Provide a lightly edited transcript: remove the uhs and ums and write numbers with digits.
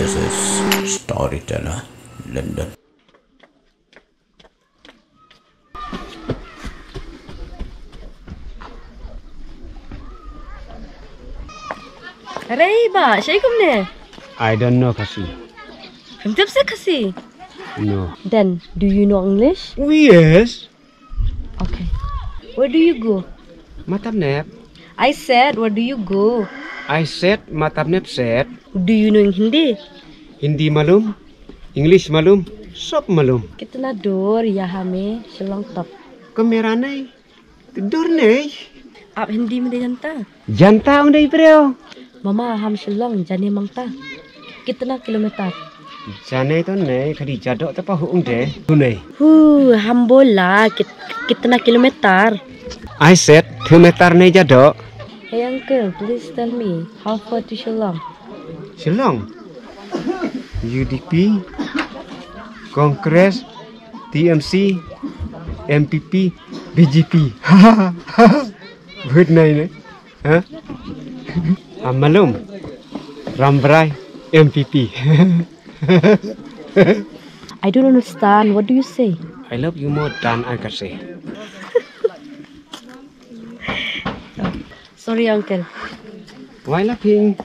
This is storyteeler Lyndon. अरे बा शेकुम ने I don't know kasi. जब से खसी No. Then do you know English? Yes. Okay. Where do you go? Matapnep. I said where do you go? I said matapnep said. Do you know Hindi? Hindi malum. English malum. Sob malum. कितना दूर यहाँ में शिलोंग तक Kamera nahi. Tidur nahi. आप हिंदी में नहीं जानता Janta undai preo. मामा हम शिलोंग जाने मांगता कितना kilometre Jane to nahi. Khadi jadok tapa huung de. Nahi. हम बोला कितना kilometre I said 2 meter nahi jadok. Hey uncle, please tell me how far to Shillong? Shillong. UDP. Congress. TMC. MPP. BGP. Good nahi ne. Huh? Malum. Rambrai. MPP. I don't understand. What do you say? I love you more than I can say. Sorry, uncle. Why laughing?